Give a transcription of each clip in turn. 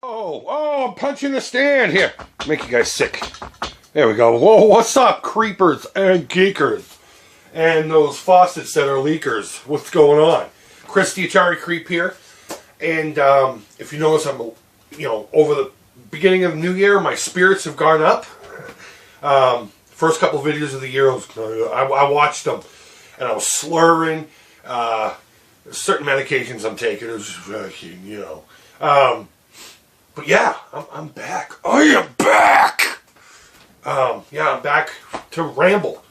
I'm punching the stand. Here, make you guys sick. There we go. Whoa, what's up, creepers and geekers? And those faucets that are leakers. What's going on? Chris the Atari Creep here. And if you notice, I'm, over the beginning of the new year, my spirits have gone up. First couple videos of the year, I watched them, and I was slurring. Certain medications I'm taking, it was, but yeah, I'm back. I am back! I'm back to ramble.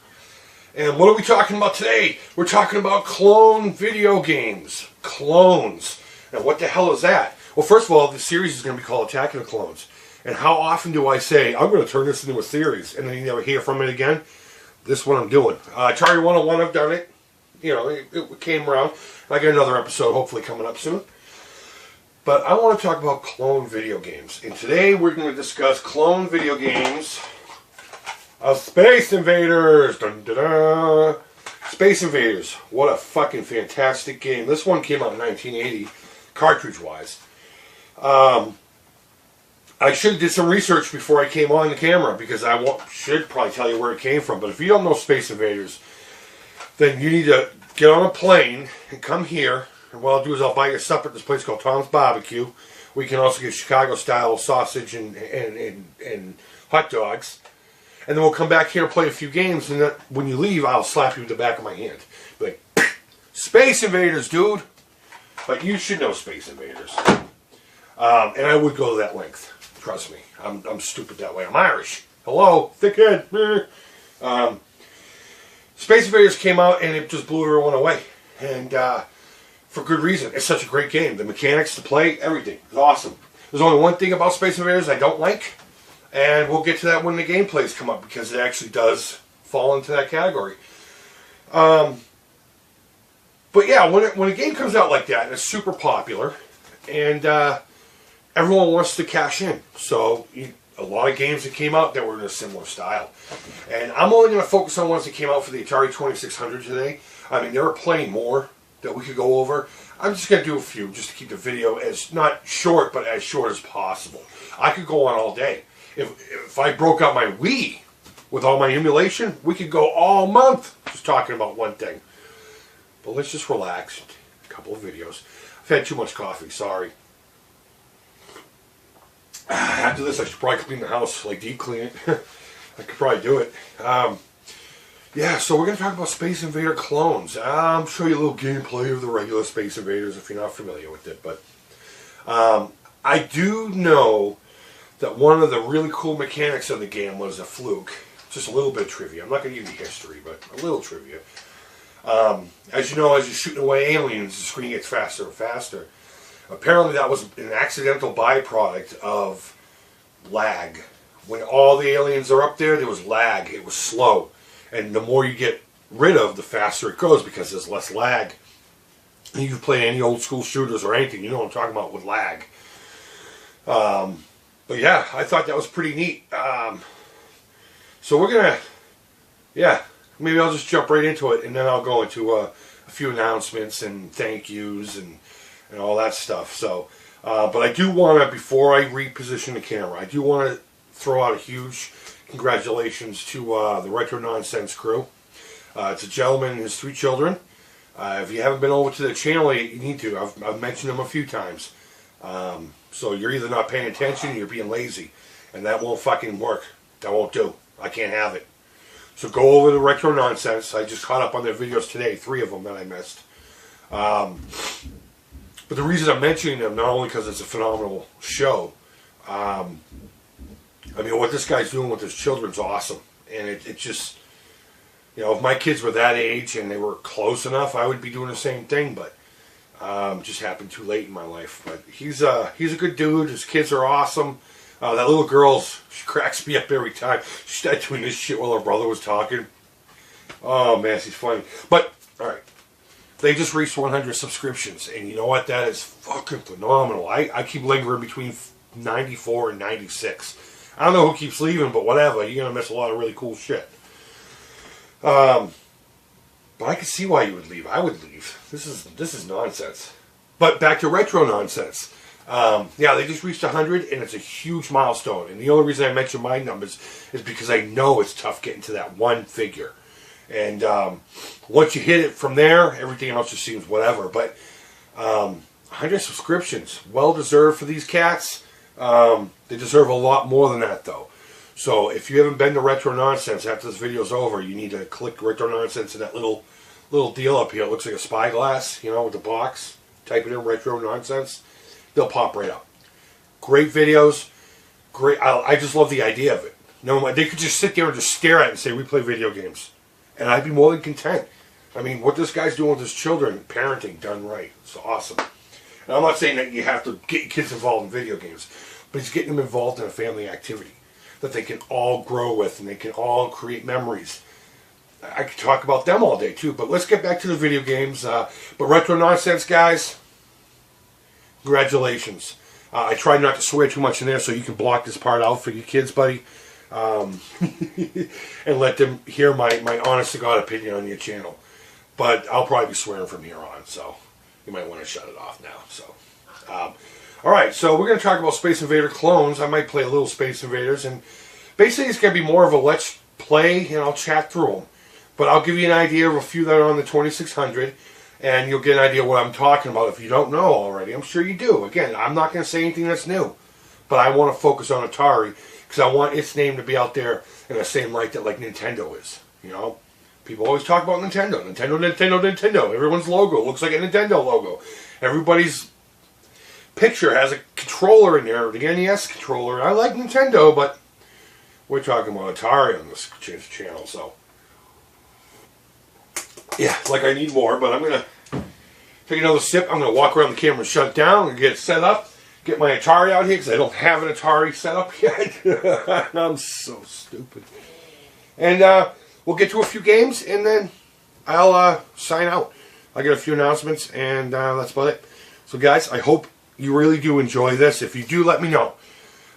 And what are we talking about today? We're talking about clone video games. Clones. Now, what the hell is that? Well, first of all, this series is going to be called Attacking the Clones. And how often do I say, I'm going to turn this into a series, and then you never hear from it again? This is what I'm doing. Atari 101, I've done it. It came around. I got another episode hopefully coming up soon. But I want to talk about clone video games. And today we're going to discuss clone video games of Space Invaders. Dun, dun, dun. Space Invaders. What a fucking fantastic game. This one came out in 1980, cartridge-wise. I should have did some research before I came on the camera, because I should probably tell you where it came from. But if you don't know Space Invaders, then you need to get on a plane and come here. And what I'll do is I'll buy you supper at this place called Tom's Barbecue. We can also get Chicago-style sausage and hot dogs. And then we'll come back here and play a few games. And then when you leave, I'll slap you with the back of my hand. Be like, Space Invaders, dude! But you should know Space Invaders. And I would go to that length. Trust me. I'm stupid that way. I'm Irish. Hello, thickhead. Space Invaders came out and it just blew everyone away. And for good reason. It's such a great game. The mechanics, the play, everything. It's awesome. There's only one thing about Space Invaders I don't like. And we'll get to that when the gameplays come up, because it actually does fall into that category. But yeah, when a game comes out like that, and it's super popular, and everyone wants to cash in. So a lot of games that came out that were in a similar style. And I'm only going to focus on ones that came out for the Atari 2600 today. I mean, there are plenty more that we could go over. I'm just going to do a few just to keep the video as, not short, but as short as possible. I could go on all day. If I broke out my Wii with all my emulation, we could go all month just talking about one thing. But let's just relax. A couple of videos. I've had too much coffee, sorry. After this, I should probably clean the house, like deep clean it. I could probably do it. Yeah, so we're going to talk about Space Invader clones. I'll show you a little gameplay of the regular Space Invaders if you're not familiar with it. But I do know that one of the really cool mechanics of the game was a fluke. Just a little bit of trivia. I'm not going to give you history, but a little trivia. As you know, as you're shooting away aliens, the screen gets faster and faster. Apparently that was an accidental byproduct of lag. When all the aliens are up there was lag. It was slow. And the more you get rid of, the faster it goes, because there's less lag. And you can play any old school shooters or anything, you know what I'm talking about with lag. But yeah, I thought that was pretty neat. So we're going to, maybe I'll just jump right into it, and then I'll go into a few announcements and thank yous and all that stuff. So, but I do want to, before I reposition the camera, I do want to throw out a huge congratulations to the Retro Nonsense crew. It's a gentleman and his 3 children. If you haven't been over to the channel, you need to. I've mentioned them a few times. So you're either not paying attention or you're being lazy. And that won't fucking work. That won't do. I can't have it. So go over to Retro Nonsense. I just caught up on their videos today. 3 of them that I missed. But the reason I'm mentioning them, not only because it's a phenomenal show. I mean, what this guy's doing with his children's awesome. And it just, if my kids were that age and they were close enough, I would be doing the same thing. But just happened too late in my life. But he's a good dude. His kids are awesome. That little girl, she cracks me up every time. She started doing this shit while her brother was talking. Oh, man, she's funny. But, alright. They just reached 100 subscriptions. And you know what? That is fucking phenomenal. I keep lingering between 94 and 96. I don't know who keeps leaving, but whatever. You're going to miss a lot of really cool shit. But I can see why you would leave. I would leave. This is nonsense. But back to Retro Nonsense. Yeah, they just reached 100, and it's a huge milestone. And the only reason I mention my numbers is because I know it's tough getting to that one figure. And once you hit it from there, everything else just seems whatever. But 100 subscriptions, well deserved for these cats. They deserve a lot more than that, though. So if you haven't been to Retro Nonsense after this video's over, you need to click Retro Nonsense in that little deal up here. It looks like a spyglass, you know, with the box. Type it in Retro Nonsense. They'll pop right up. Great videos. Great. I just love the idea of it. No, they could just sit there and just stare at it and say, we play video games. And I'd be more than content. I mean, what this guy's doing with his children, parenting done right. It's awesome. And I'm not saying that you have to get your kids involved in video games, but he's getting them involved in a family activity that they can all grow with and they can all create memories. I could talk about them all day too, but let's get back to the video games. But Retro Nonsense, guys, congratulations. I tried not to swear too much in there so you can block this part out for your kids, buddy. And let them hear my honest to God opinion on your channel. But I'll probably be swearing from here on, so you might want to shut it off now. So, alright, so we're going to talk about Space Invader clones. I might play a little Space Invaders, and basically it's going to be more of a let's play, and I'll chat through them. But I'll give you an idea of a few that are on the 2600, and you'll get an idea of what I'm talking about if you don't know already. I'm sure you do. Again, I'm not going to say anything that's new, but I want to focus on Atari because I want its name to be out there in the same light that like Nintendo is. You know, people always talk about Nintendo. Nintendo. Everyone's logo looks like a Nintendo logo. Everybody's picture has a controller in there, the NES controller. I like Nintendo, but we're talking about Atari on this channel, so. Yeah, it's like I need more, but I'm going to take another sip. I'm going to walk around the camera and shut it down and get it set up. Get my Atari out here because I don't have an Atari set up yet. I'm so stupid. And we'll get to a few games and then I'll sign out. I got a few announcements and that's about it. So guys, I hope you really do enjoy this. If you do, let me know.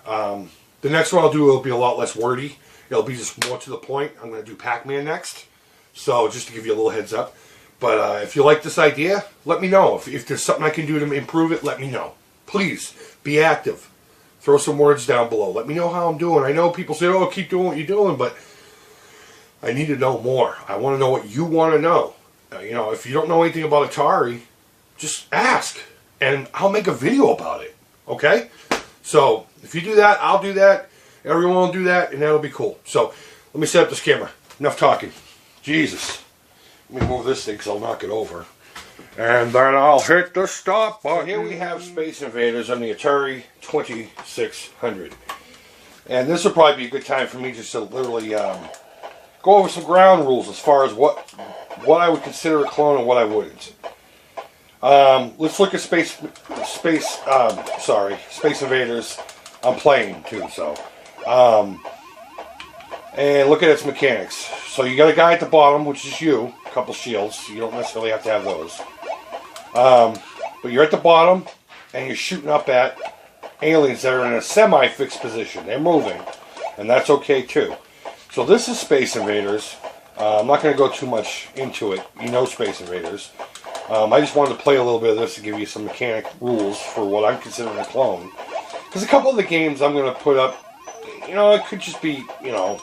The next one I'll do will be a lot less wordy. It'll be just more to the point. I'm going to do Pac-Man next. So, just to give you a little heads up. But if you like this idea, let me know. If there's something I can do to improve it, let me know. Please, be active. Throw some words down below. Let me know how I'm doing. I know people say, oh, keep doing what you're doing, but I need to know more. I want to know what you want to know. You know, if you don't know anything about Atari, just ask. And I'll make a video about it. Okay? So, if you do that, I'll do that. Everyone will do that, and that'll be cool. So, let me set up this camera. Enough talking. Jesus. Let me move this thing because I'll knock it over. And then I'll hit the stop button. So here we have Space Invaders on the Atari 2600. And this will probably be a good time for me just to literally go over some ground rules as far as what I would consider a clone and what I wouldn't. Let's look at Space Invaders. I'm playing too, so. And look at its mechanics. So you got a guy at the bottom, which is you. A couple shields. You don't necessarily have to have those. But you're at the bottom, and you're shooting up at aliens that are in a semi-fixed position. They're moving, and that's okay too. So this is Space Invaders. I'm not going to go too much into it. You know Space Invaders. I just wanted to play a little bit of this to give you some mechanic rules for what I'm considering a clone. Because a couple of the games I'm going to put up, you know, it could just be, you know,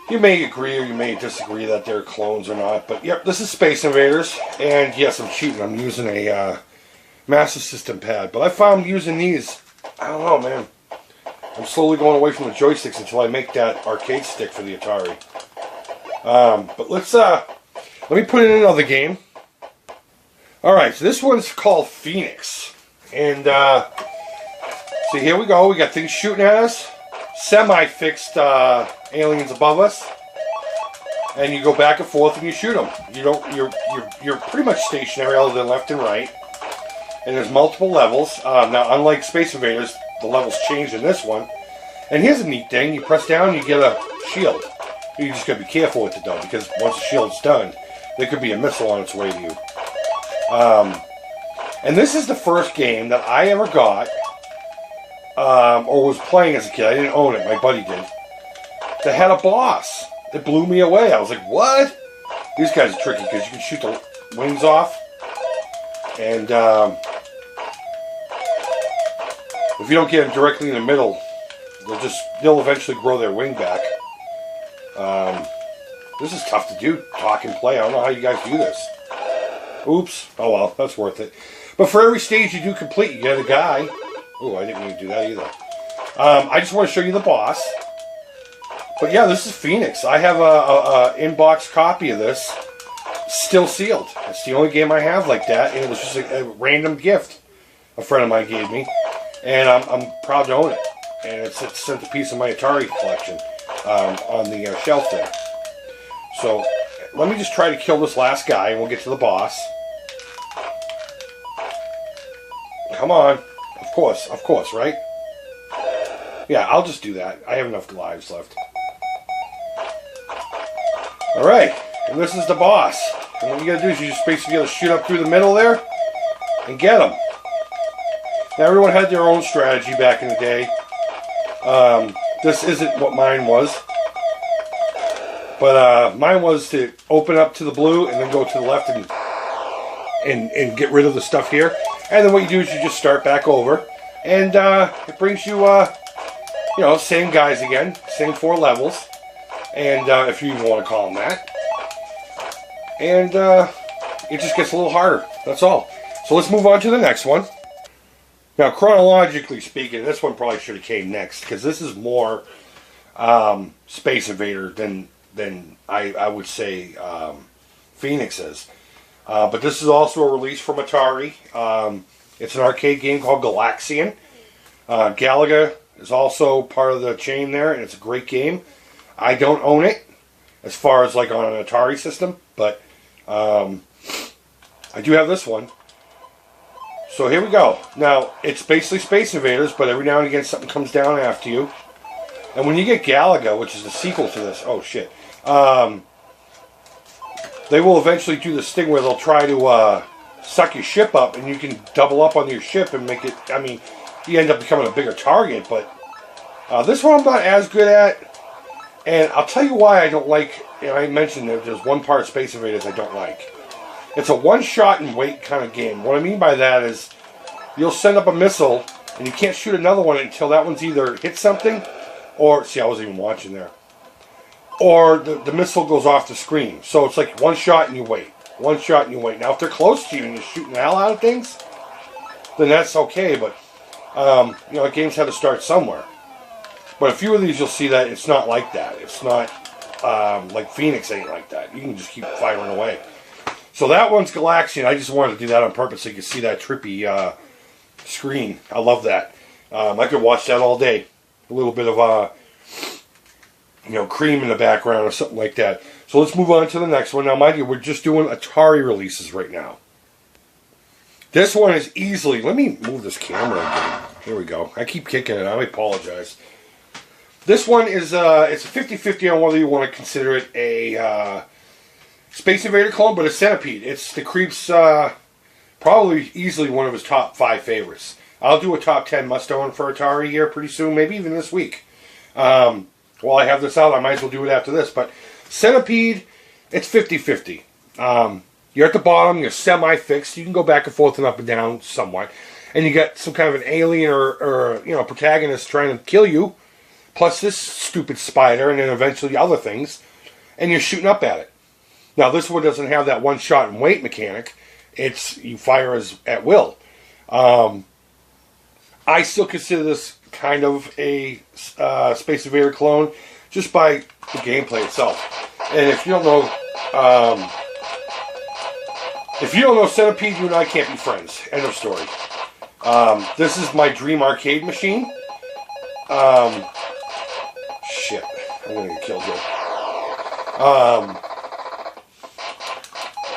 you may agree or you may disagree that they're clones or not, but yep, this is Space Invaders, and yes, I'm cheating. I'm using a Master System pad, but I found using these, I don't know, man. I'm slowly going away from the joysticks until I make that arcade stick for the Atari. But let me put in another game. Alright, so this one's called Phoenix, and see, here we go. We got things shooting at us. Semi-fixed aliens above us, and you go back and forth and you shoot them. You're pretty much stationary other than left and right. And there's multiple levels. Now, unlike Space Invaders, the levels change in this one. And here's a neat thing: you press down, you get a shield. You just gotta be careful with it though, because once the shield's done, there could be a missile on its way to you. And this is the first game that I ever got. Or was playing as a kid. I didn't own it. My buddy did. That had a boss. It blew me away. I was like, what? These guys are tricky because you can shoot the wings off. And If you don't get them directly in the middle, they'll eventually grow their wing back. This is tough to do, talk and play. I don't know how you guys do this. Oops. Oh well, that's worth it. But for every stage you do complete, you get a guy. Oh, I didn't mean to do that either. I just want to show you the boss. But yeah, this is Phoenix. I have a in-box copy of this, still sealed. It's the only game I have like that, and it was just a random gift a friend of mine gave me. And I'm proud to own it. And it's a centerpiece of my Atari collection on the shelf there. So, let me just try to kill this last guy, and we'll get to the boss. Come on. Of course, right? Yeah, I'll just do that. I have enough lives left. Alright, and this is the boss. And what you gotta do is you just basically gotta shoot up through the middle there and get him. Now, everyone had their own strategy back in the day. This isn't what mine was. But mine was to open up to the blue and then go to the left and get rid of the stuff here. And then what you do is you just start back over. And it brings you, you know, same guys again. Same 4 levels. And if you even want to call them that. And it just gets a little harder. That's all. So let's move on to the next one. Now, chronologically speaking, this one probably should have came next. Because this is more Space Invader than I would say Phoenix is. But this is also a release from Atari. It's an arcade game called Galaxian. Galaga is also part of the chain there, and it's a great game. I don't own it, as far as like on an Atari system, but I do have this one. So here we go. Now, it's basically Space Invaders, but every now and again something comes down after you. And when you get Galaga, which is the sequel to this, oh shit, they will eventually do this thing where they'll try to suck your ship up, and you can double up on your ship and make it, I mean, you end up becoming a bigger target, but this one I'm not as good at, and I'll tell you why I don't like, you know, I mentioned that there's one part of Space Invaders I don't like. It's a one-shot and wait kind of game. What I mean by that is, you'll send up a missile, and you can't shoot another one until that one's either hit something, or, see, I wasn't even watching there, or the missile goes off the screen. So it's like one shot and you wait. One shot and you wait. Now, if they're close to you and you're shooting the hell out of things, then that's okay, but, you know, games have to start somewhere. But a few of these you'll see that it's not like that. It's not, like Phoenix ain't like that. You can just keep firing away. So that one's Galaxian. I just wanted to do that on purpose so you can see that trippy screen. I love that. I could watch that all day. A little bit of, you know, cream in the background or something like that. So let's move on to the next one. Now, mind you, we're just doing Atari releases right now. This one is easily... Let me move this camera again. Here we go. I keep kicking it. I apologize. This one is, it's a 50-50 on whether you want to consider it a Space Invader clone, but a Centipede. It's the Creep's probably easily one of his top 5 favorites. I'll do a top 10 must-own for Atari here pretty soon, maybe even this week. While I have this out, I might as well do it after this. But Centipede, it's 50-50. You're at the bottom, you're semi-fixed. You can go back and forth and up and down somewhat. And you got some kind of an alien or you know, protagonist trying to kill you. Plus this stupid spider, and then eventually other things. And you're shooting up at it. Now, this one doesn't have that one shot and wait mechanic. It's, you fire as at will. I still consider this kind of a Space Invader clone, just by the gameplay itself. And if you don't know Centipede, you and I can't be friends. End of story. This is my dream arcade machine. Shit, I'm gonna get killed here.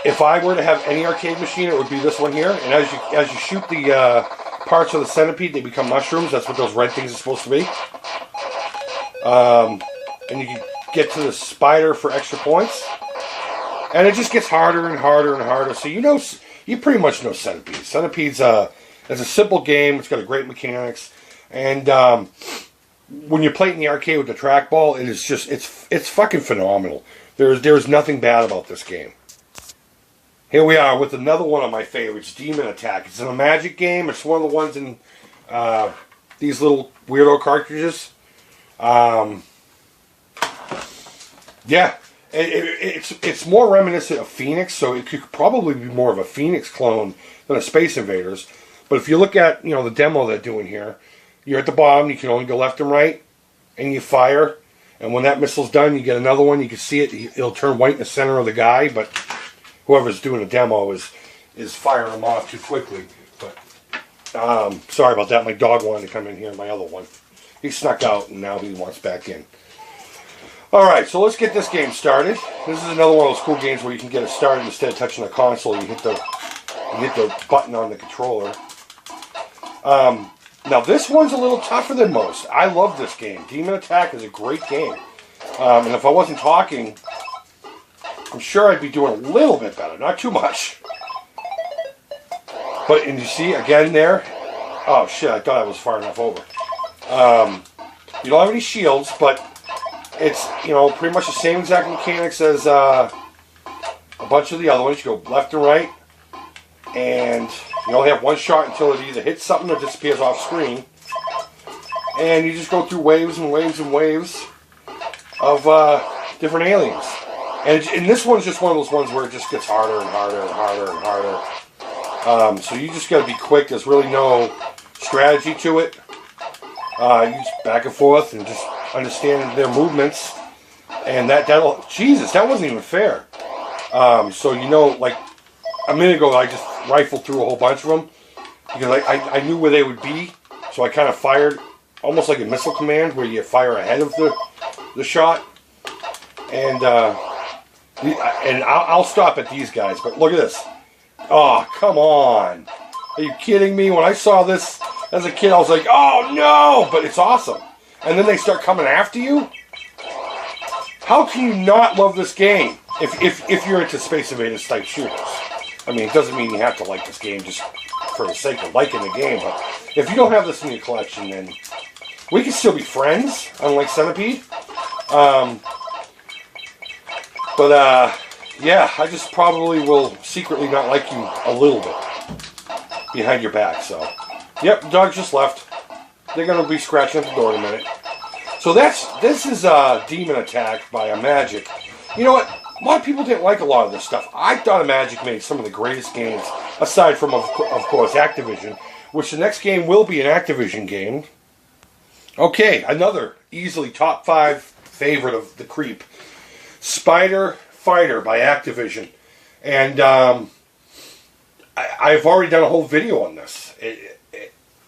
If I were to have any arcade machine, it would be this one here. And as you shoot the parts of the Centipede, they become mushrooms. That's what those red things are supposed to be. And you can get to the spider for extra points. And it just gets harder and harder and harder. So you pretty much know Centipede. Centipede's it's a simple game. It's got a great mechanics. And when you play it in the arcade with the trackball, it is just it's fucking phenomenal. There's nothing bad about this game. Here we are with another one of my favorites, Demon Attack. It's in a Magic game. It's one of the ones in these little weirdo cartridges. Yeah, it's more reminiscent of Phoenix, so it could probably be more of a Phoenix clone than a Space Invaders. But if you look at, the demo they're doing here, you're at the bottom, you can only go left and right, and you fire, and when that missile's done, you get another one, you can see it, it'll turn white in the center of the guy, but whoever's doing the demo is firing them off too quickly. But, sorry about that, my dog wanted to come in here, my other one. He snuck out, and now he wants back in. Alright, so let's get this game started. This is another one of those cool games where you can get it started instead of touching the console, you hit the button on the controller. Now this one's a little tougher than most. I love this game. Demon Attack is a great game. And if I wasn't talking, I'm sure I'd be doing a little bit better. Not too much. But, and you see, again there, oh shit, I thought I was far enough over. You don't have any shields, but it's, pretty much the same exact mechanics as a bunch of the other ones. You go left and right, and you only have one shot until it either hits something or disappears off screen. And you just go through waves and waves and waves of different aliens. And this one's just one of those ones where it just gets harder and harder and harder and harder. So you just got to be quick. There's really no strategy to it. You just back and forth and just understand their movements. And Jesus, that wasn't even fair. So like a minute ago, I just rifled through a whole bunch of them because I knew where they would be, so I kind of fired almost like a missile command where you fire ahead of the shot. And I'll stop at these guys, but look at this. Oh, come on. Are you kidding me? When I saw this as a kid, I was like, oh no, but it's awesome. And then they start coming after you? How can you not love this game if you're into Space Invaders type shooters? I mean, it doesn't mean you have to like this game just for the sake of liking the game, but if you don't have this in your collection, then we can still be friends, unlike Centipede. Yeah, I just probably will secretly not like you a little bit behind your back, so. Yep, the dog just left. They're going to be scratching at the door in a minute. So this is Demon Attack by Magic. You know what? A lot of people didn't like a lot of this stuff. I thought Magic made some of the greatest games, aside from, of course, Activision, which the next game will be an Activision game. Okay, another easily top 5 favorite of the Creep. Spider Fighter by Activision. And I've already done a whole video on this.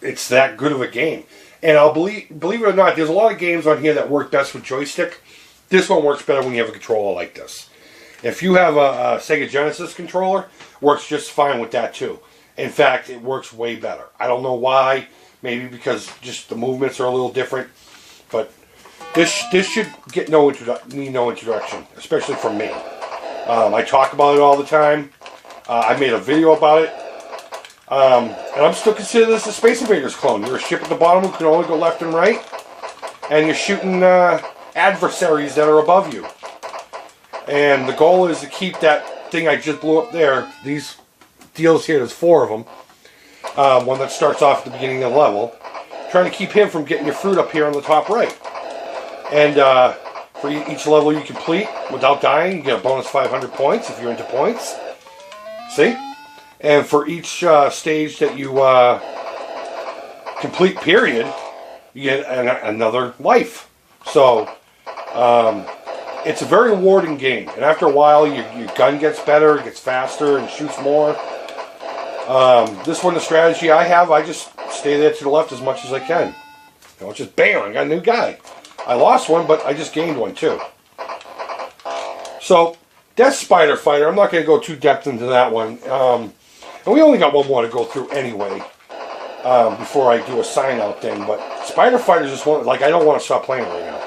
It's that good of a game. And I'll believe it or not, there's a lot of games on here that work best with joystick. This one works better when you have a controller like this. If you have a Sega Genesis controller, works just fine with that too. In fact, it works way better. I don't know why. Maybe because just the movements are a little different. But this should get no introduction, especially from me. I talk about it all the time. I made a video about it. And I'm still considering this a Space Invaders clone. You're a ship at the bottom who can only go left and right. And you're shooting adversaries that are above you. And the goal is to keep that thing I just blew up there. These deals here, there's 4 of them. One that starts off at the beginning of the level. Trying to keep him from getting your fruit up here on the top right. And for each level you complete without dying, you get a bonus 500 points if you're into points. See? And for each stage that you complete, period, you get another life. So, it's a very rewarding game. And after a while, your gun gets better, it gets faster, and shoots more. This one, the strategy I have, I just stay there to the left as much as I can. Just bam, I got a new guy. I lost one, but I just gained one too. So, that's Spider Fighter. I'm not going to go too depth into that one. And we only got one more to go through anyway, before I do a sign-out thing. But Spider Fighter is just one, like, I don't want to stop playing it right now.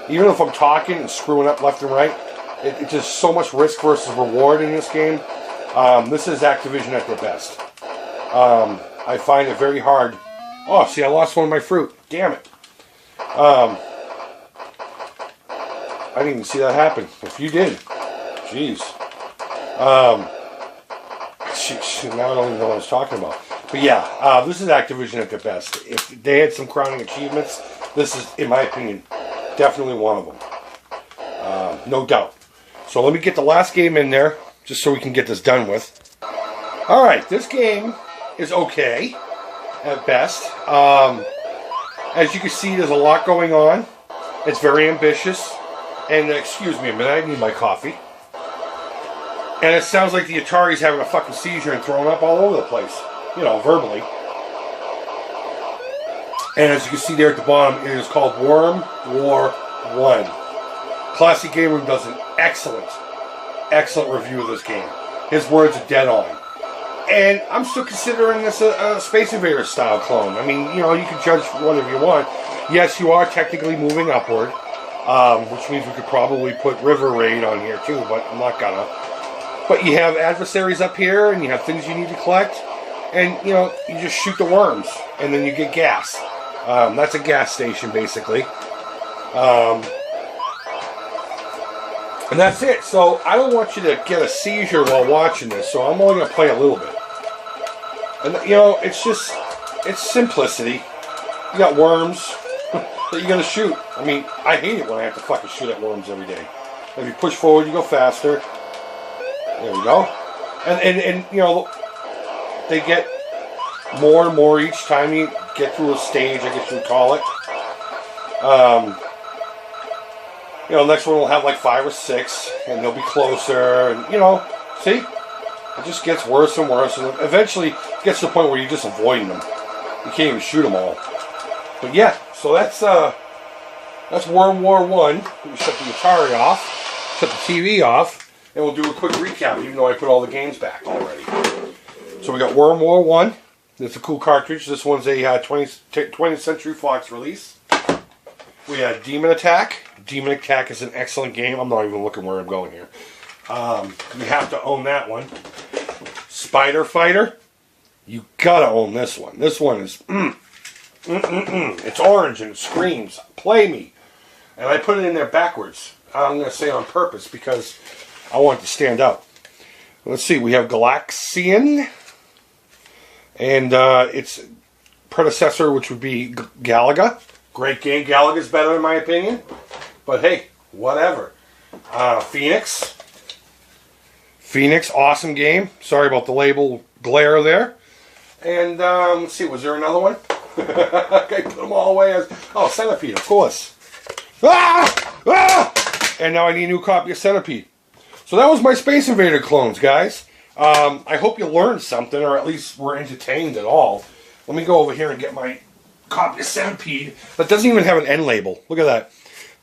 Even if I'm talking and screwing up left and right, it's just so much risk versus reward in this game. This is Activision at their best. I find it very hard. Oh, see, I lost one of my fruit. Damn it. I didn't even see that happen. If you did, jeez. Now I don't even know what I was talking about. But yeah, this is Activision at their best. If they had some crowning achievements, this is, in my opinion, definitely one of them. No doubt. So let me get the last game in there, just so we can get this done with. Alright, this game is okay, at best. As you can see, there's a lot going on. It's very ambitious. And excuse me a minute, I need my coffee. And it sounds like the Atari's having a fucking seizure and throwing up all over the place. You know, verbally. And as you can see there at the bottom, it is called Worm War 1. Classic Game Room does an excellent review of this game. His words are dead on. And I'm still considering this a Space Invader style clone. I mean, you know, you can judge whatever you want. Yes, you are technically moving upward. Which means we could probably put River Raid on here too, but I'm not gonna. But you have adversaries up here, and you have things you need to collect. And, you know, you just shoot the worms, and then you get gas. That's a gas station, basically. And that's it. So, I don't want you to get a seizure while watching this, so I'm only going to play a little bit. And, you know, it's just, it's simplicity. You got worms that you're going to shoot. I mean, I hate it when I have to fucking shoot at worms every day. If you push forward, you go faster. There we go. And you know, they get more and more each time you get through a stage, I guess you would call it. You know, next one will have like 5 or 6, and they'll be closer, and you know, see? It just gets worse and worse, and eventually it gets to the point where you're just avoiding them. You can't even shoot them all. But yeah, so that's World War 1. We shut the Atari off, shut the TV off, and we'll do a quick recap, even though I put all the games back already. So we got World War 1. It's a cool cartridge. This one's a 20th Century Fox release. We had Demon Attack. Demon Attack is an excellent game. I'm not even looking where I'm going here. You have to own that one. Spider Fighter. You gotta own this one. This one is It's orange and it screams, "Play me." And I put it in there backwards. I'm going to say on purpose because I want it to stand out. Let's see. We have Galaxian. And its predecessor, which would be Galaga. Great game. Galaga's better in my opinion. But hey, whatever. Phoenix. Phoenix, awesome game. Sorry about the label glare there. And let's see, was there another one? I put them all away as... Oh, Centipede, of course. Ah! Ah! And now I need a new copy of Centipede. So that was my Space Invader clones, guys. I hope you learned something, or at least were entertained at all. Let me go over here and get my copy of Centipede. That doesn't even have an end label. Look at that.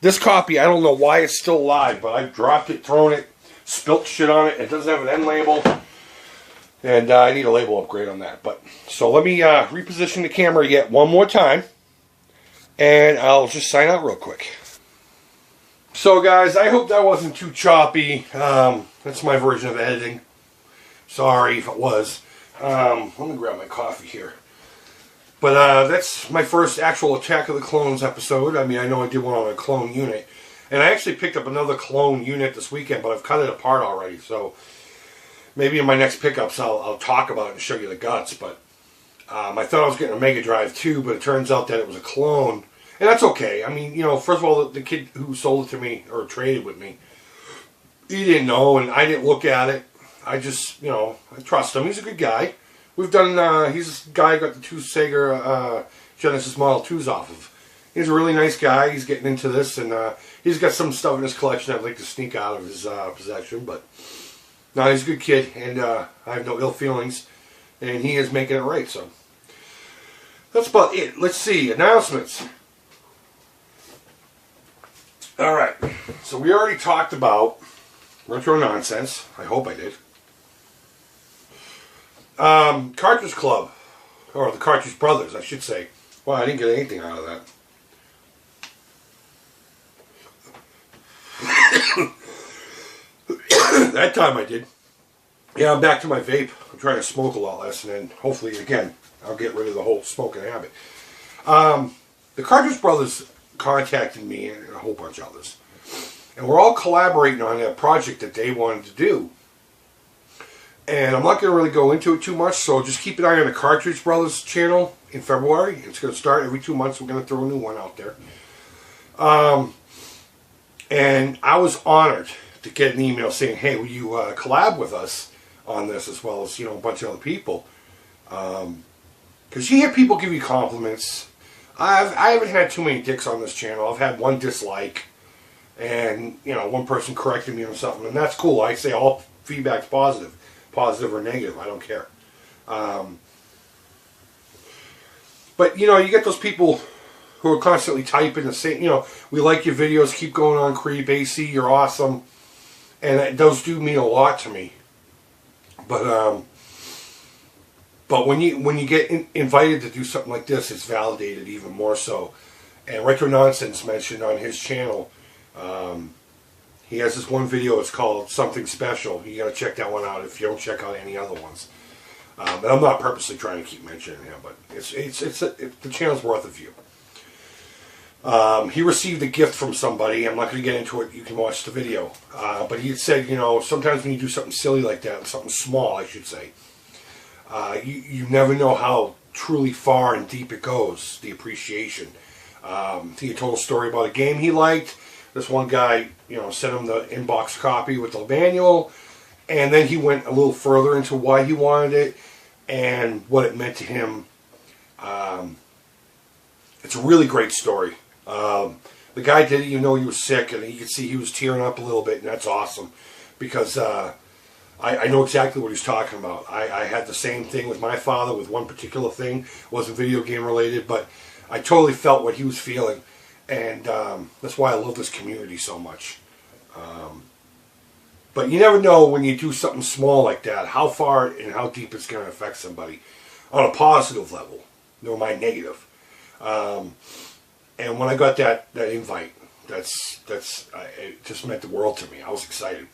This copy, I don't know why it's still alive, but I've dropped it, thrown it, spilt shit on it. It doesn't have an end label. And I need a label upgrade on that. But so let me reposition the camera yet one more time. And I'll just sign out real quick. So guys, I hope that wasn't too choppy. That's my version of editing. Sorry if it was. Let me grab my coffee here. But that's my first actual Attack of the Clones episode. I mean, I know I did one on a clone unit. And I actually picked up another clone unit this weekend, but I've cut it apart already. So maybe in my next pickups I'll talk about it and show you the guts. But I thought I was getting a Mega Drive too, but it turns out that it was a clone. And that's okay. I mean, you know, first of all, the kid who sold it to me, or traded with me, he didn't know, and I didn't look at it. I just, you know, I trust him. He's a good guy. We've done, he's a guy I got the 2 Sega Genesis Model 2s off of. He's a really nice guy. He's getting into this, and he's got some stuff in his collection I'd like to sneak out of his possession. But, no, he's a good kid, and I have no ill feelings. And he is making it right, so. That's about it. Let's see. Announcements. Alright. So we already talked about Retro Nonsense. I hope I did. Cartridge Club. Or the Cartridge Brothers, I should say. Well, I didn't get anything out of that. That time I did. Yeah, I'm back to my vape. I'm trying to smoke a lot less, and then hopefully, again, I'll get rid of the whole smoking habit. The Cartridge Brothers contacted me and a whole bunch of others. And we're all collaborating on a project that they wanted to do. And I'm not going to really go into it too much, so just keep an eye on the Cartridge Brothers channel in February. It's going to start every 2 months. We're going to throw a new one out there. And I was honored to get an email saying, hey, will you collab with us on this, as well as, you know, a bunch of other people. Because you hear people give you compliments. I haven't had too many dicks on this channel. I've had one dislike. And, you know, one person corrected me on something. And that's cool. I say all feedback's positive. Positive or negative. I don't care. But, you know, you get those people who are constantly typing and saying, you know, we like your videos. Keep going on, Creep. AC, you're awesome. And those do mean a lot to me. But when you get invited to do something like this, it's validated even more so. And Retro Nonsense mentioned on his channel, he has this one video. It's called Something Special. You got to check that one out if you don't check out any other ones. And I'm not purposely trying to keep mentioning him, but the channel's worth a view. He received a gift from somebody. I'm not going to get into it. You can watch the video. But he had said, you know, sometimes when you do something silly like that, something small, I should say, you never know how truly far and deep it goes, the appreciation. He told a story about a game he liked. This one guy, you know, sent him the inbox copy with the manual, and then he went a little further into why he wanted it and what it meant to him. It's a really great story. The guy did it, you know, he was sick, and you could see he was tearing up a little bit, and that's awesome, because I know exactly what he's talking about. I had the same thing with my father with one particular thing. It wasn't video game related, but I totally felt what he was feeling, and that's why I love this community so much. But you never know when you do something small like that, how far and how deep it's going to affect somebody on a positive level, never mind negative. And when I got that invite, it just meant the world to me. I was excited.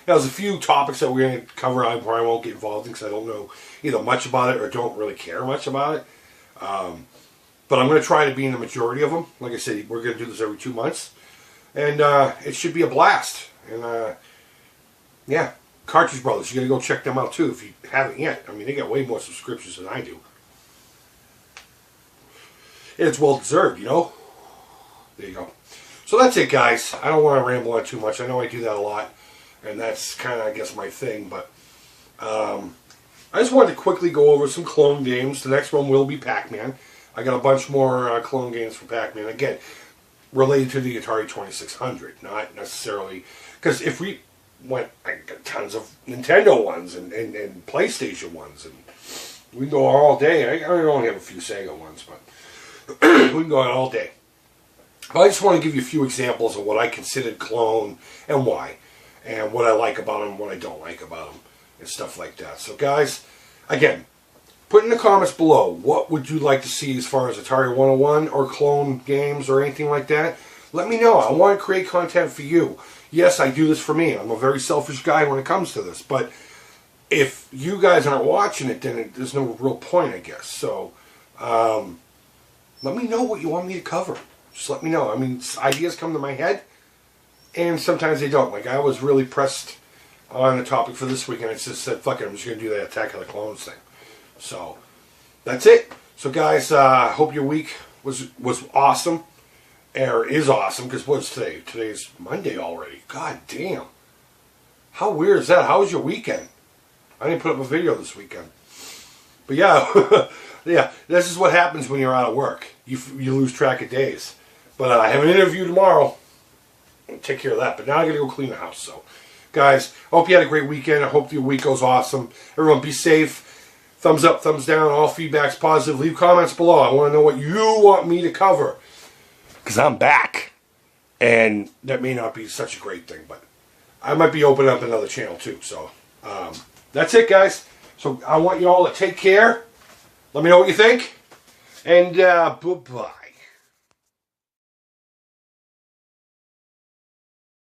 Now, there's a few topics that we're going to cover I probably won't get involved in because I don't know either much about it or don't really care much about it. But I'm going to try to be in the majority of them. Like I said, we're going to do this every 2 months. And it should be a blast. And yeah, Cartridge Brothers, you got to go check them out too if you haven't yet. I mean, they got way more subscriptions than I do. And it's well deserved, you know. There you go. So that's it, guys. I don't want to ramble on too much. I know I do that a lot. And that's kind of, I guess, my thing. But I just wanted to quickly go over some clone games. The next one will be Pac-Man. I got a bunch more clone games for Pac-Man. Again, related to the Atari 2600. Not necessarily... Because if we went... I got tons of Nintendo ones and PlayStation ones. And we can go all day. I only have a few Sega ones, but we can go on all day. But I just want to give you a few examples of what I considered clone and why. And what I like about them, what I don't like about them, and stuff like that. So guys, again, put in the comments below, what would you like to see as far as Atari 101 or clone games or anything like that? Let me know. I want to create content for you. Yes, I do this for me. I'm a very selfish guy when it comes to this. But if you guys aren't watching it, then there's no real point, I guess. So, let me know what you want me to cover. Just let me know. I mean, ideas come to my head. And sometimes they don't. Like, I was really pressed on the topic for this week, and I just said, fuck it, I'm just going to do that Attack of the Clones thing. So, that's it. So, guys, hope your week was awesome. Or is awesome, because what's today? Today's Monday already. God damn. How weird is that? How was your weekend? I didn't put up a video this weekend. But, yeah, yeah, this is what happens when you're out of work. You lose track of days. But I have an interview tomorrow. Take care of that. But now I got to go clean the house. So, guys, I hope you had a great weekend. I hope your week goes awesome. Everyone be safe. Thumbs up, thumbs down. All feedback's positive. Leave comments below. I want to know what you want me to cover. Because I'm back. And that may not be such a great thing. But I might be opening up another channel too. So, that's it, guys. So, I want you all to take care. Let me know what you think. And, bye-bye.